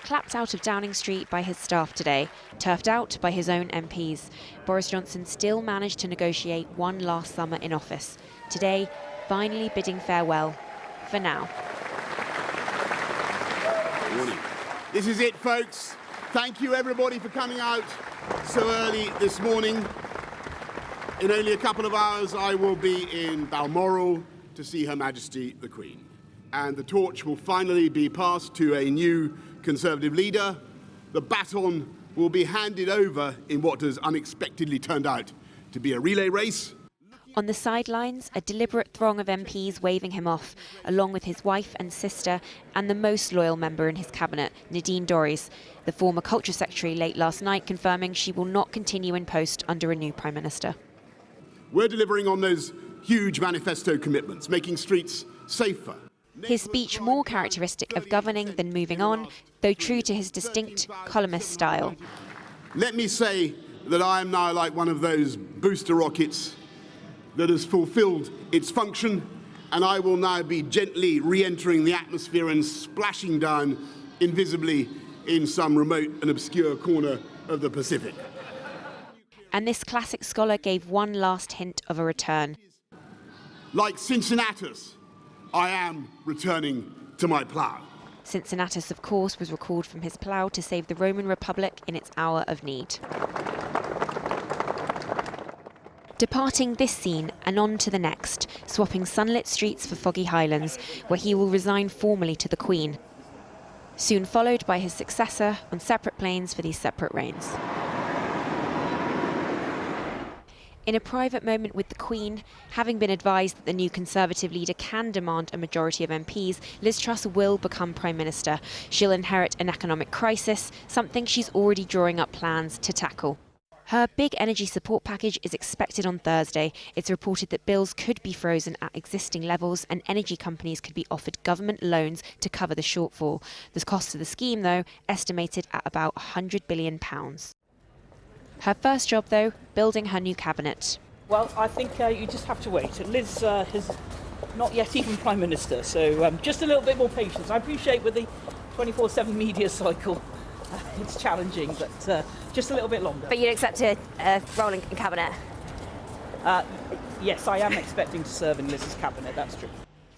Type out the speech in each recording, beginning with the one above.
clapped out of Downing Street by his staff today, turfed out by his own MPs. Boris Johnson still managed to negotiate one last summer in office. Today, finally bidding farewell, for now. This is it, folks. Thank you, everybody, for coming out so early this morning. In only a couple of hours, I will be in Balmoral to see Her Majesty the Queen. And the torch will finally be passed to a new Conservative leader. The baton will be handed over in what has unexpectedly turned out to be a relay race. On the sidelines, a deliberate throng of MPs waving him off, along with his wife and sister and the most loyal member in his cabinet, Nadine Dorries, the former Culture Secretary, late last night confirming she will not continue in post under a new Prime Minister. We're delivering on those huge manifesto commitments, making streets safer. His speech more characteristic of governing than moving on, though true to his distinct columnist style. Let me say that I am now like one of those booster rockets that has fulfilled its function, and I will now be gently re-entering the atmosphere and splashing down invisibly in some remote and obscure corner of the Pacific. And this classic scholar gave one last hint of a return. Like Cincinnatus, I am returning to my plough. Cincinnatus, of course, was recalled from his plough to save the Roman Republic in its hour of need. Departing this scene and on to the next, swapping sunlit streets for foggy highlands, where he will resign formally to the Queen. Soon followed by his successor on separate planes for these separate reigns. In a private moment with the Queen, having been advised that the new Conservative leader can demand a majority of MPs, Liz Truss will become Prime Minister. She'll inherit an economic crisis, something she's already drawing up plans to tackle. Her big energy support package is expected on Thursday. It's reported that bills could be frozen at existing levels and energy companies could be offered government loans to cover the shortfall. The cost of the scheme, though, estimated at about £100 billion. Her first job, though, building her new cabinet. Well, I think you just have to wait. Liz is not yet even Prime Minister, so just a little bit more patience. I appreciate with the 24/7 media cycle, it's challenging, but just a little bit longer. But you'd accept a role in cabinet? Yes, I am expecting to serve in Liz's cabinet, that's true.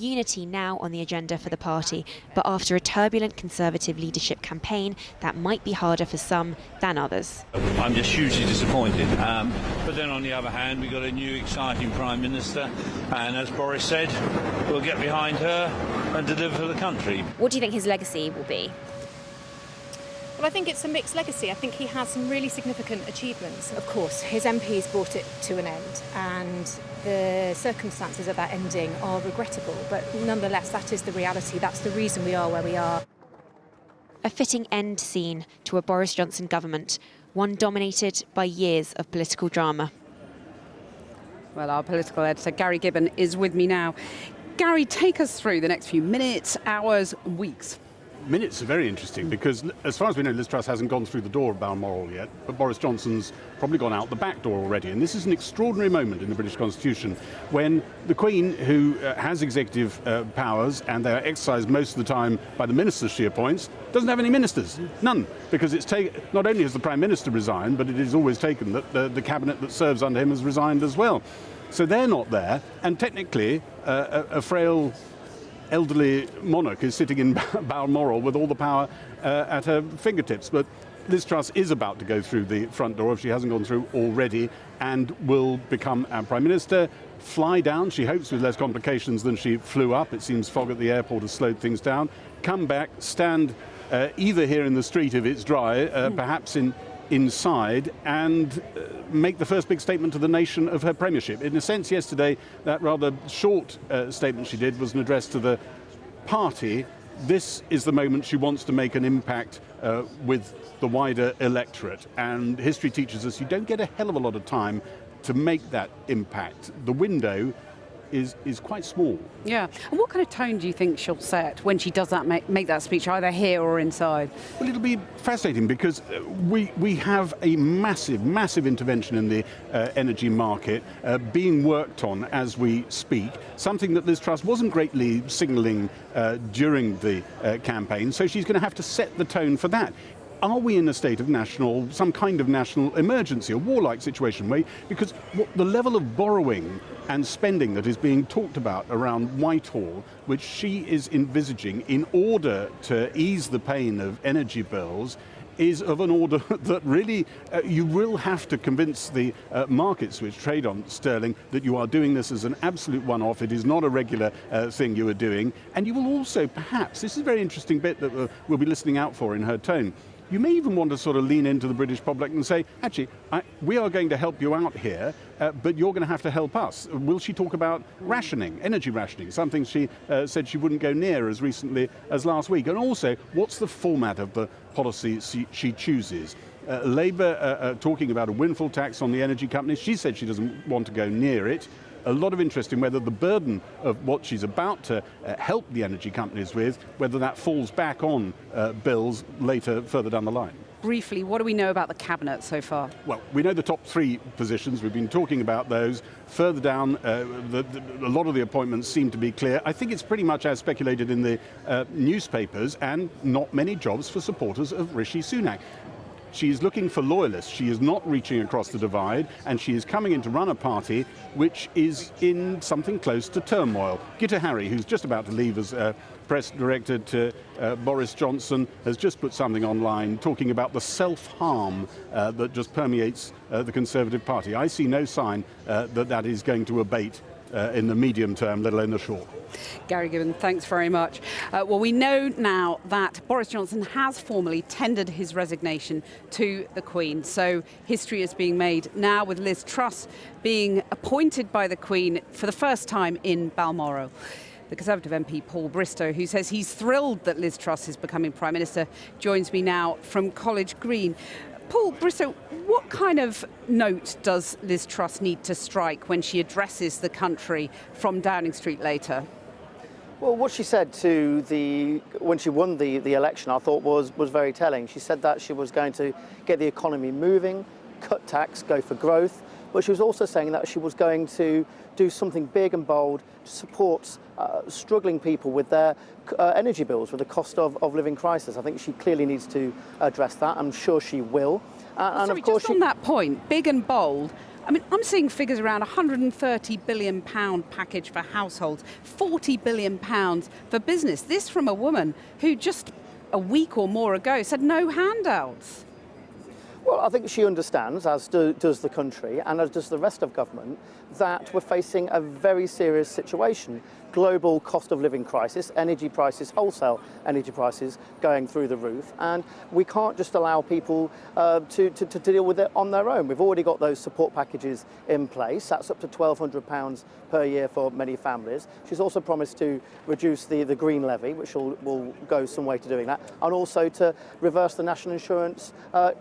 Unity now on the agenda for the party, but after a turbulent Conservative leadership campaign, that might be harder for some than others. I'm just hugely disappointed. But then on the other hand, we've got a new exciting Prime Minister, and as Boris said, we'll get behind her and deliver for the country. What do you think his legacy will be? Well, I think it's a mixed legacy. I think he has some really significant achievements. Of course, his MPs brought it to an end, and the circumstances of that ending are regrettable. But nonetheless, that is the reality. That's the reason we are where we are. A fitting end scene to a Boris Johnson government, one dominated by years of political drama. Well, our political editor, Gary Gibbon, is with me now. Gary, take us through the next few minutes, hours, weeks. Minutes are very interesting because, as far as we know, Liz Truss hasn't gone through the door of Balmoral yet, but Boris Johnson's probably gone out the back door already. And this is an extraordinary moment in the British Constitution when the Queen, who has executive powers, and they are exercised most of the time by the ministers she appoints, doesn't have any ministers. None. Because it's not only has the Prime Minister resigned, but it is always taken that the cabinet that serves under him has resigned as well. So they're not there, and technically a frail elderly monarch is sitting in Balmoral with all the power at her fingertips. But Liz Truss is about to go through the front door, if she hasn't gone through already, and will become our Prime Minister, fly down, she hopes with less complications than she flew up. It seems fog at the airport has slowed things down. Come back, stand either here in the street if it's dry, perhaps inside, and make the first big statement to the nation of her premiership. In a sense, yesterday, that rather short statement she did was an address to the party. This is the moment she wants to make an impact with the wider electorate. And history teaches us you don't get a hell of a lot of time to make that impact. The window is quite small. Yeah. And what kind of tone do you think she'll set when she does that make that speech, either here or inside? Well, it'll be fascinating because we have a massive intervention in the energy market being worked on as we speak, something that Liz Truss wasn't greatly signalling during the campaign, so she's going to have to set the tone for that. Are we in a state of some kind of national emergency, a warlike situation? Because the level of borrowing and spending that is being talked about around Whitehall, which she is envisaging in order to ease the pain of energy bills, is of an order that really you will have to convince the markets which trade on sterling that you are doing this as an absolute one-off. It is not a regular thing you are doing. And you will also perhaps, this is a very interesting bit that we'll be listening out for in her tone, you may even want to sort of lean into the British public and say, actually, we are going to help you out here, but you're going to have to help us. Will she talk about rationing, energy rationing, something she said she wouldn't go near as recently as last week? And also, what's the format of the policy she chooses? Labour talking about a windfall tax on the energy companies. She said she doesn't want to go near it. A lot of interest in whether the burden of what she's about to help the energy companies with, whether that falls back on bills further down the line. Briefly, what do we know about the cabinet so far? Well, we know the top three positions. We've been talking about those. Further down, a lot of the appointments seem to be clear. I think it's pretty much as speculated in the newspapers, and not many jobs for supporters of Rishi Sunak. She is looking for loyalists. She is not reaching across the divide, and she is coming in to run a party which is in something close to turmoil. Gitta Harry, who's just about to leave as press director to Boris Johnson, has just put something online talking about the self-harm that just permeates the Conservative Party. I see no sign that is going to abate in the medium term, let alone the short. Gary Gibbon, thanks very much. Well, we know now that Boris Johnson has formally tendered his resignation to the Queen. So history is being made now with Liz Truss being appointed by the Queen for the first time in Balmoral. The Conservative MP Paul Bristow, who says he's thrilled that Liz Truss is becoming Prime Minister, joins me now from College Green. Paul Bristow, what kind of note does Liz Truss need to strike when she addresses the country from Downing Street later? Well, what she said when she won the election, I thought was very telling. She said that she was going to get the economy moving, cut tax, go for growth, but she was also saying that she was going to do something big and bold to support struggling people with their energy bills, with the cost of living crisis. I think she clearly needs to address that. I'm sure she will. And of course, just on that point, big and bold, I mean, I'm seeing figures around £130 billion package for households, £40 billion for business. This from a woman who just a week or more ago said no handouts. Well, I think she understands, as does the country and as does the rest of government, that we're facing a very serious situation. Global cost of living crisis, energy prices, wholesale energy prices going through the roof, and we can't just allow people to deal with it on their own. We've already got those support packages in place. That's up to £1,200 per year for many families. She's also promised to reduce the green levy, which will go some way to doing that, and also to reverse the national insurance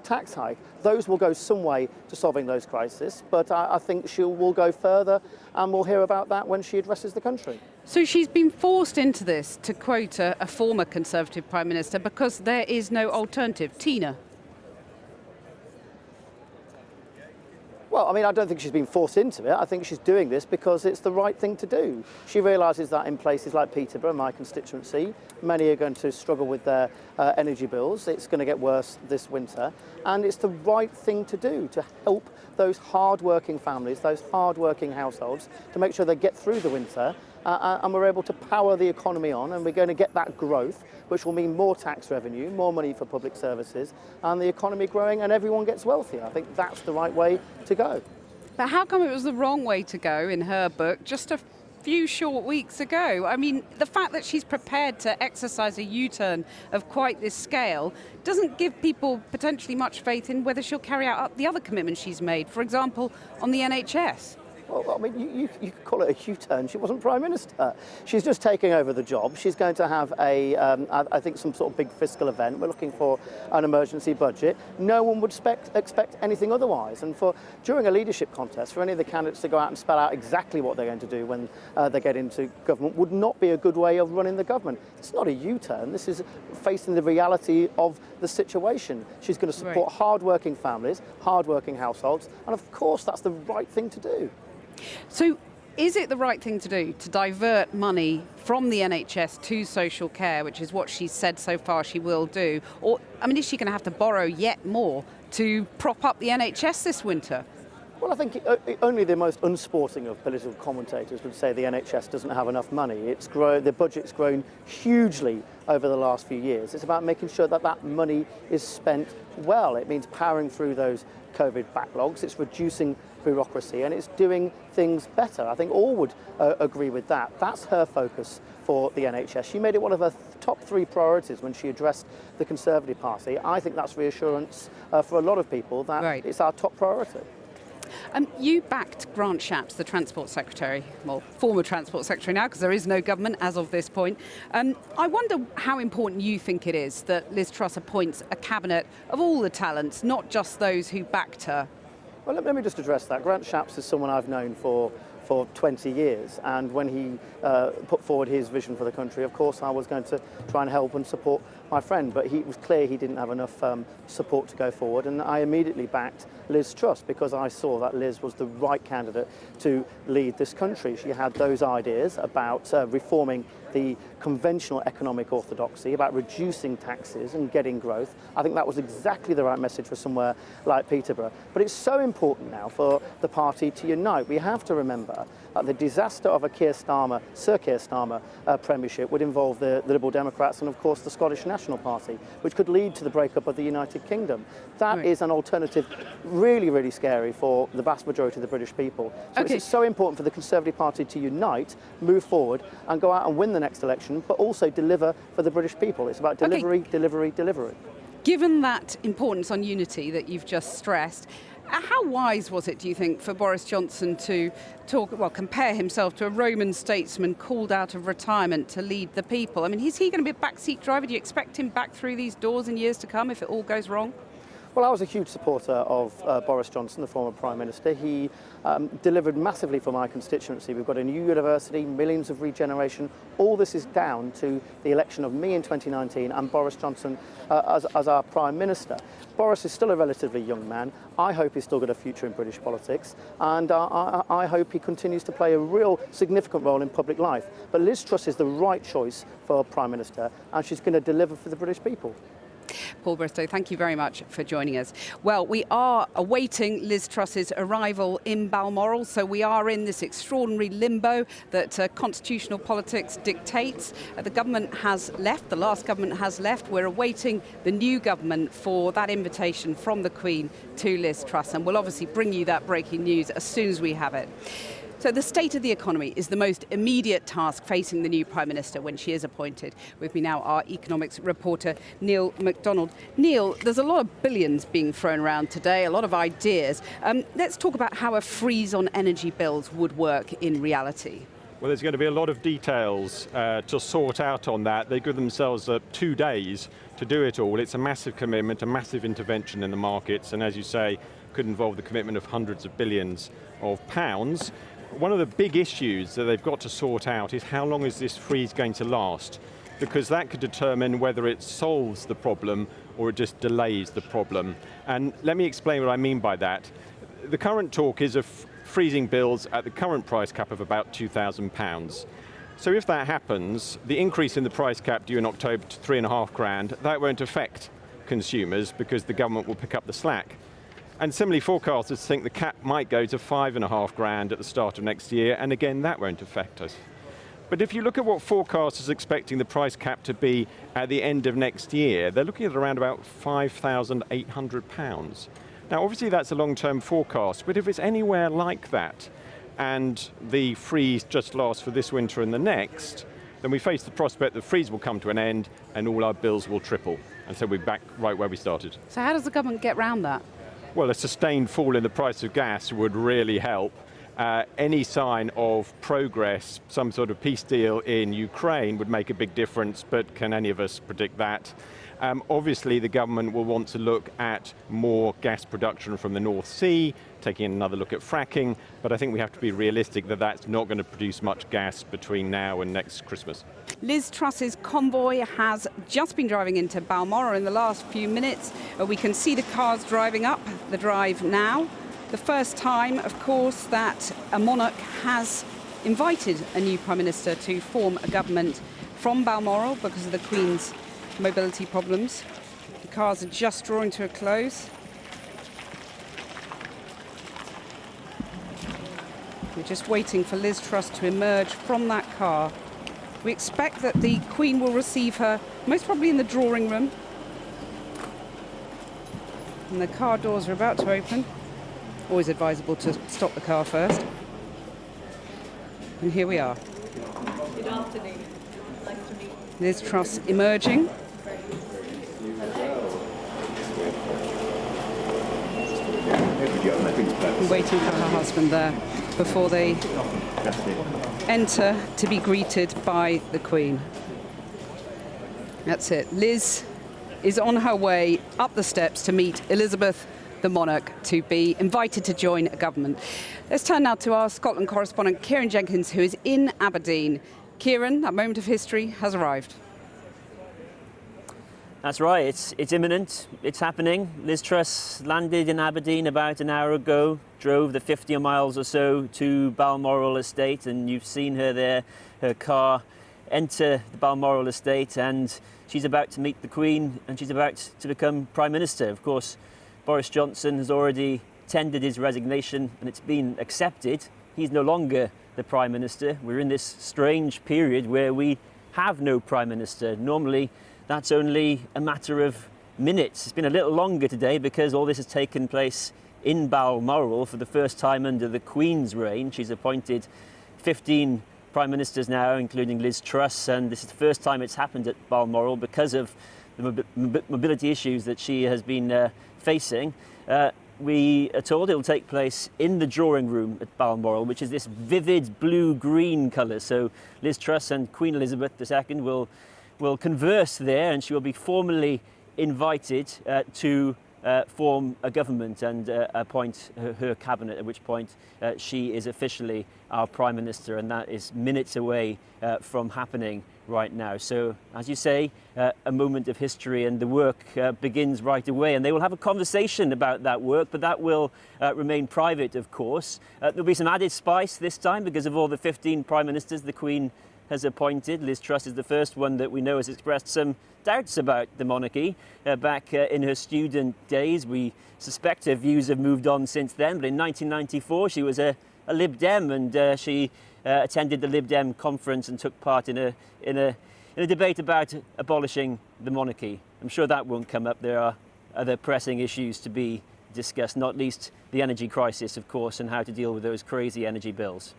tax hike. Those will go some way to solving those crises, but I think she will go further, and we'll hear about that when she addresses the country. So she's been forced into this, to quote a former Conservative Prime Minister, because there is no alternative. Tina? Well, I mean, I don't think she's been forced into it. I think she's doing this because it's the right thing to do. She realises that in places like Peterborough, my constituency, many are going to struggle with their energy bills. It's going to get worse this winter. And it's the right thing to do to help those hard-working families, those hard-working households, to make sure they get through the winter and we're able to power the economy on, and we're going to get that growth, which will mean more tax revenue, more money for public services, and the economy growing and everyone gets wealthier. I think that's the right way to go. But how come it was the wrong way to go, in her book, just a few short weeks ago? I mean, the fact that she's prepared to exercise a U-turn of quite this scale doesn't give people potentially much faith in whether she'll carry out the other commitments she's made, for example, on the NHS. Well, I mean, you could call it a U-turn. She wasn't Prime Minister. She's just taking over the job. She's going to have I think, some sort of big fiscal event. We're looking for an emergency budget. No one would expect anything otherwise. And during a leadership contest, for any of the candidates to go out and spell out exactly what they're going to do when they get into government would not be a good way of running the government. It's not a U-turn. This is facing the reality of the situation. She's going to support hard-working families, hard-working households, and of course that's the right thing to do. So is it the right thing to do to divert money from the NHS to social care, which is what she's said so far she will do? Or, I mean, is she going to have to borrow yet more to prop up the NHS this winter? Well, I think only the most unsporting of political commentators would say the NHS doesn't have enough money. The budget's grown hugely over the last few years. It's about making sure that that money is spent well. It means powering through those COVID backlogs. It's reducing bureaucracy and it's doing things better. I think all would agree with that. That's her focus for the NHS. She made it one of her top 3 priorities when she addressed the Conservative Party. I think that's reassurance for a lot of people that it's our top priority. You backed Grant Shapps, the Transport Secretary, well, former Transport Secretary now, because there is no government as of this point. I wonder how important you think it is that Liz Truss appoints a cabinet of all the talents, not just those who backed her. Well, let me just address that. Grant Shapps is someone I've known for 20 years, and when he put forward his vision for the country, of course I was going to try and help and support my friend, but it was clear he didn't have enough support to go forward, and I immediately backed Liz Truss because I saw that Liz was the right candidate to lead this country. She had those ideas about reforming the conventional economic orthodoxy, about reducing taxes and getting growth. I think that was exactly the right message for somewhere like Peterborough. But it's so important now for the party to unite. We have to remember that the disaster of a Sir Keir Starmer premiership would involve the Liberal Democrats and of course the Scottish National Party, which could lead to the breakup of the United Kingdom. That is an alternative really, really scary for the vast majority of the British people. So it's so important for the Conservative Party to unite, move forward and go out and win the next election, but also deliver for the British people. It's about delivery, delivery, delivery. Given that importance on unity that you've just stressed, how wise was it, do you think, for Boris Johnson to compare himself to a Roman statesman called out of retirement to lead the people? I mean, is he going to be a backseat driver? Do you expect him back through these doors in years to come if it all goes wrong? Well, I was a huge supporter of Boris Johnson, the former Prime Minister. He delivered massively for my constituency. We've got a new university, millions of regeneration. All this is down to the election of me in 2019 and Boris Johnson as our Prime Minister. Boris is still a relatively young man. I hope he's still got a future in British politics, and I hope he continues to play a real significant role in public life. But Liz Truss is the right choice for Prime Minister, and she's going to deliver for the British people. Paul Bristow, thank you very much for joining us. Well, we are awaiting Liz Truss's arrival in Balmoral, so we are in this extraordinary limbo that constitutional politics dictates. The government has left, the last government has left. We're awaiting the new government for that invitation from the Queen to Liz Truss, and we'll obviously bring you that breaking news as soon as we have it. So the state of the economy is the most immediate task facing the new Prime Minister when she is appointed. With me now, our economics reporter, Neil MacDonald. Neil, there's a lot of billions being thrown around today, a lot of ideas. Let's talk about how a freeze on energy bills would work in reality. Well, there's going to be a lot of details to sort out on that. They give themselves 2 days to do it all. It's a massive commitment, a massive intervention in the markets, and as you say, could involve the commitment of hundreds of billions of pounds. One of the big issues that they've got to sort out is how long is this freeze going to last? Because that could determine whether it solves the problem or it just delays the problem. And let me explain what I mean by that. The current talk is of freezing bills at the current price cap of about £2,000. So if that happens, the increase in the price cap due in October to £3,500, that won't affect consumers because the government will pick up the slack. And similarly, forecasters think the cap might go to £5,500 at the start of next year, and again, that won't affect us. But if you look at what forecasters are expecting the price cap to be at the end of next year, they're looking at around about £5,800. Now, obviously, that's a long-term forecast, but if it's anywhere like that, and the freeze just lasts for this winter and the next, then we face the prospect that the freeze will come to an end and all our bills will triple. And so we're back right where we started. So how does the government get round that? Well, a sustained fall in the price of gas would really help. any sign of progress, some sort of peace deal in Ukraine would make a big difference, but can any of us predict that? Obviously, the government will want to look at more gas production from the North Sea, taking another look at fracking, but I think we have to be realistic that that's not going to produce much gas between now and next Christmas. Liz Truss's convoy has just been driving into Balmoral in the last few minutes. We can see the cars driving up the drive now. The first time, of course, that a monarch has invited a new Prime Minister to form a government from Balmoral because of the Queen's mobility problems. The cars are just drawing to a close. We're just waiting for Liz Truss to emerge from that car. We expect that the Queen will receive her most probably in the drawing room. And the car doors are about to open. Always advisable to stop the car first. And here we are. Good afternoon. Nice to meet you. Liz Truss emerging. Waiting for her husband there before they enter to be greeted by the Queen. That's it. Liz is on her way up the steps to meet Elizabeth, the monarch, to be invited to join a government. Let's turn now to our Scotland correspondent, Kieran Jenkins, who is in Aberdeen. Kieran, that moment of history has arrived. That's right, it's imminent, it's happening. Liz Truss landed in Aberdeen about an hour ago, drove the 50 miles or so to Balmoral Estate, and you've seen her there, her car enter the Balmoral Estate, and she's about to meet the Queen, and she's about to become Prime Minister. Of course, Boris Johnson has already tendered his resignation, and it's been accepted. He's no longer the Prime Minister. We're in this strange period where we have no Prime Minister. Normally, that's only a matter of minutes. It's been a little longer today because all this has taken place in Balmoral for the first time under the Queen's reign. She's appointed 15 Prime Ministers now, including Liz Truss, and this is the first time it's happened at Balmoral because of the mobility issues that she has been facing. We are told it'll take place in the drawing room at Balmoral, which is this vivid blue-green colour. So Liz Truss and Queen Elizabeth II will converse there, and she will be formally invited to form a government and appoint her cabinet, at which point she is officially our Prime Minister, and that is minutes away from happening right now. So, as you say, a moment of history, and the work begins right away, and they will have a conversation about that work, but that will remain private, of course. There'll be some added spice this time because of all the 15 Prime Ministers the Queen has appointed. Liz Truss is the first one that we know has expressed some doubts about the monarchy back in her student days. We suspect her views have moved on since then, but in 1994 she was a Lib Dem, and she attended the Lib Dem conference and took part in a debate about abolishing the monarchy. I'm sure that won't come up. There are other pressing issues to be discussed, not least the energy crisis, of course, and how to deal with those crazy energy bills.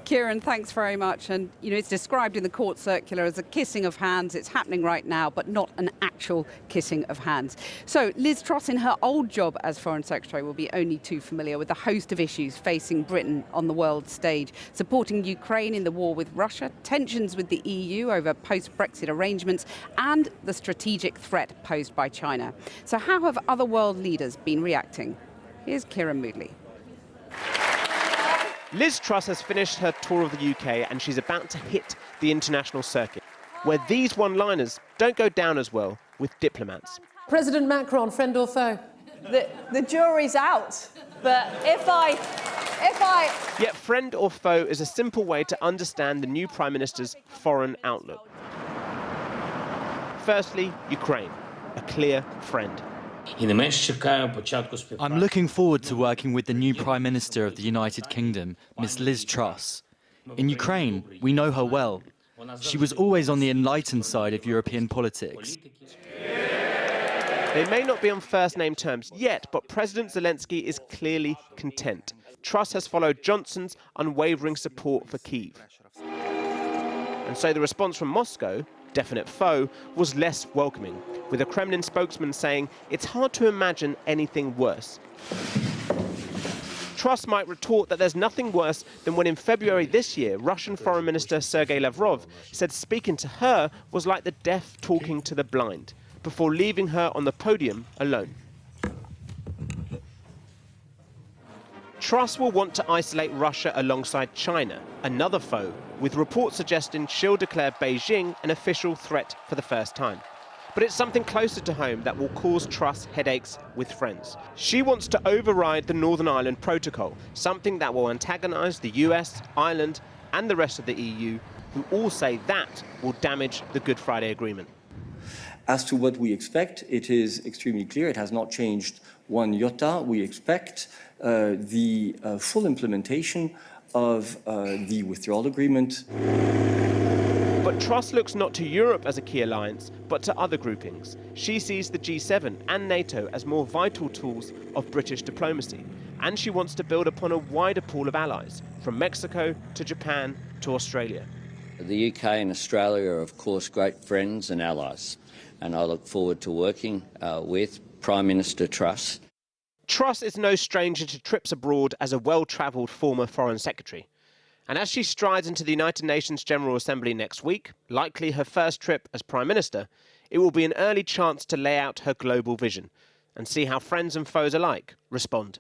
Kieran, thanks very much. And, you know, it's described in the court circular as a kissing of hands. It's happening right now, but not an actual kissing of hands. So Liz Truss, in her old job as Foreign Secretary, will be only too familiar with the host of issues facing Britain on the world stage, supporting Ukraine in the war with Russia, tensions with the EU over post-Brexit arrangements, and the strategic threat posed by China. So how have other world leaders been reacting? Here's Kieran Moodley. Liz Truss has finished her tour of the UK and she's about to hit the international circuit, where these one-liners don't go down as well with diplomats. President Macron, friend or foe? The jury's out, but if I... Yet friend or foe is a simple way to understand the new Prime Minister's foreign outlook. Firstly, Ukraine, a clear friend. I'm looking forward to working with the new Prime Minister of the United Kingdom, Ms. Liz Truss. In Ukraine, we know her well. She was always on the enlightened side of European politics. They may not be on first-name terms yet, but President Zelensky is clearly content. Truss has followed Johnson's unwavering support for Kyiv. And so the response from Moscow, definite foe, was less welcoming, with a Kremlin spokesman saying it's hard to imagine anything worse. Truss might retort that there's nothing worse than when in February this year, Russian Foreign Minister Sergei Lavrov said speaking to her was like the deaf talking to the blind, before leaving her on the podium alone. Truss will want to isolate Russia alongside China, another foe, with reports suggesting she'll declare Beijing an official threat for the first time. But it's something closer to home that will cause Truss headaches with friends. She wants to override the Northern Ireland Protocol, something that will antagonise the US, Ireland and the rest of the EU, who all say that will damage the Good Friday Agreement. As to what we expect, it is extremely clear. It has not changed one iota. We expect the full implementation of the withdrawal agreement. But Truss looks not to Europe as a key alliance, but to other groupings. She sees the G7 and NATO as more vital tools of British diplomacy, and she wants to build upon a wider pool of allies, from Mexico to Japan to Australia. The UK and Australia are, of course, great friends and allies, and I look forward to working with Prime Minister Truss. Truss is no stranger to trips abroad as a well-travelled former Foreign Secretary. And as she strides into the United Nations General Assembly next week, likely her first trip as Prime Minister, it will be an early chance to lay out her global vision and see how friends and foes alike respond.